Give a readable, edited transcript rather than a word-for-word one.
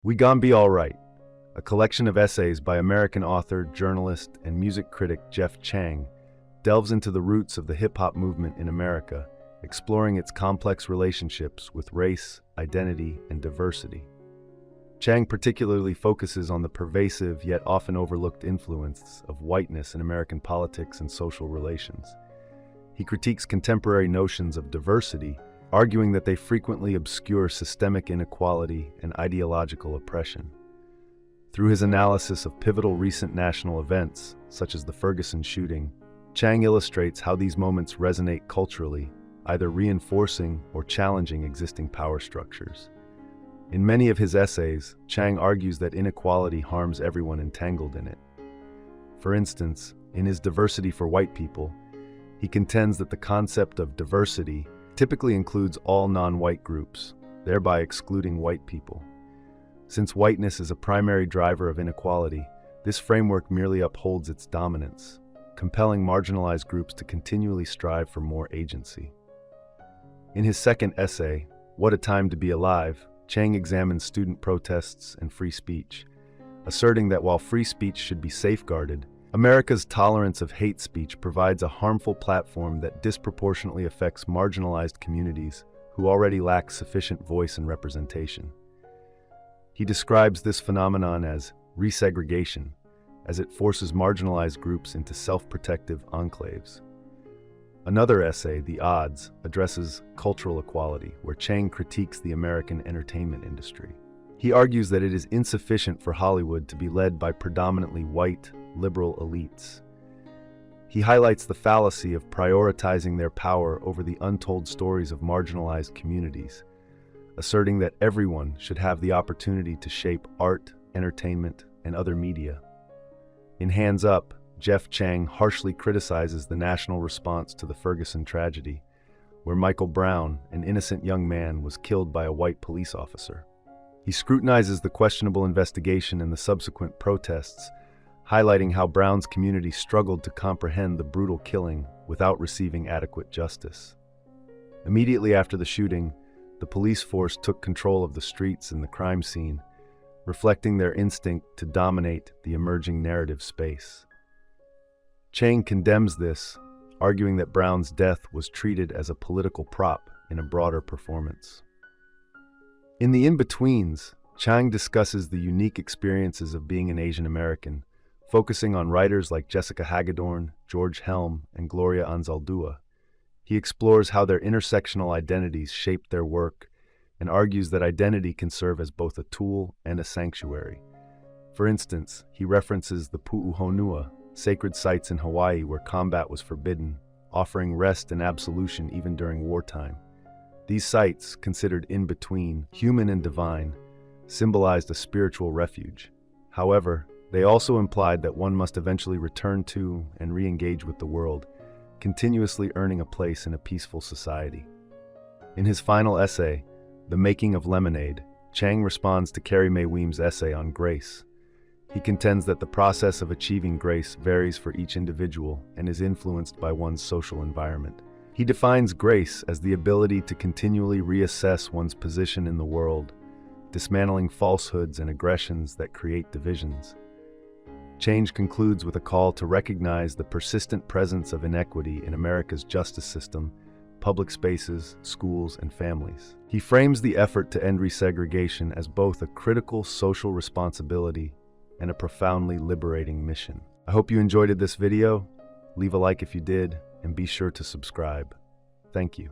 Gon Be Alright, a collection of essays by American author, journalist, and music critic Jeff Chang, delves into the roots of the hip-hop movement in America, exploring its complex relationships with race, identity, and diversity. Chang particularly focuses on the pervasive yet often overlooked influence of whiteness in American politics and social relations. He critiques contemporary notions of diversity, arguing that they frequently obscure systemic inequality and ideological oppression. Through his analysis of pivotal recent national events, such as the Ferguson shooting, Chang illustrates how these moments resonate culturally, either reinforcing or challenging existing power structures. In many of his essays, Chang argues that inequality harms everyone entangled in it. For instance, in his Diversity for White People, he contends that the concept of diversity typically includes all non-white groups, thereby excluding white people. Since whiteness is a primary driver of inequality, this framework merely upholds its dominance, compelling marginalized groups to continually strive for more agency. In his second essay, What a Time to Be Alive, Chang examines student protests and free speech, asserting that while free speech should be safeguarded, America's tolerance of hate speech provides a harmful platform that disproportionately affects marginalized communities who already lack sufficient voice and representation. He describes this phenomenon as resegregation, as it forces marginalized groups into self-protective enclaves. Another essay, The Odds, addresses cultural equality, where Chang critiques the American entertainment industry. He argues that it is insufficient for Hollywood to be led by predominantly white, liberal elites. He highlights the fallacy of prioritizing their power over the untold stories of marginalized communities, asserting that everyone should have the opportunity to shape art, entertainment, and other media. In Hands Up, Jeff Chang harshly criticizes the national response to the Ferguson tragedy, where Michael Brown, an innocent young man, was killed by a white police officer. He scrutinizes the questionable investigation and the subsequent protests, highlighting how Brown's community struggled to comprehend the brutal killing without receiving adequate justice. Immediately after the shooting, the police force took control of the streets and the crime scene, reflecting their instinct to dominate the emerging narrative space. Chang condemns this, arguing that Brown's death was treated as a political prop in a broader performance. In the in-betweens, Chang discusses the unique experiences of being an Asian American, focusing on writers like Jessica Hagedorn, George Helm, and Gloria Anzaldúa. He explores how their intersectional identities shaped their work and argues that identity can serve as both a tool and a sanctuary. For instance, he references the Pu'uhonua, sacred sites in Hawaii where combat was forbidden, offering rest and absolution even during wartime. These sites, considered in between human and divine, symbolized a spiritual refuge. However, they also implied that one must eventually return to and re-engage with the world, continuously earning a place in a peaceful society. In his final essay, The Making of Lemonade, Chang responds to Carrie Mae Weems' essay on grace. He contends that the process of achieving grace varies for each individual and is influenced by one's social environment. He defines grace as the ability to continually reassess one's position in the world, dismantling falsehoods and aggressions that create divisions. Change concludes with a call to recognize the persistent presence of inequity in America's justice system, public spaces, schools, and families. He frames the effort to end resegregation as both a critical social responsibility and a profoundly liberating mission. I hope you enjoyed this video. Leave a like if you did, and be sure to subscribe. Thank you.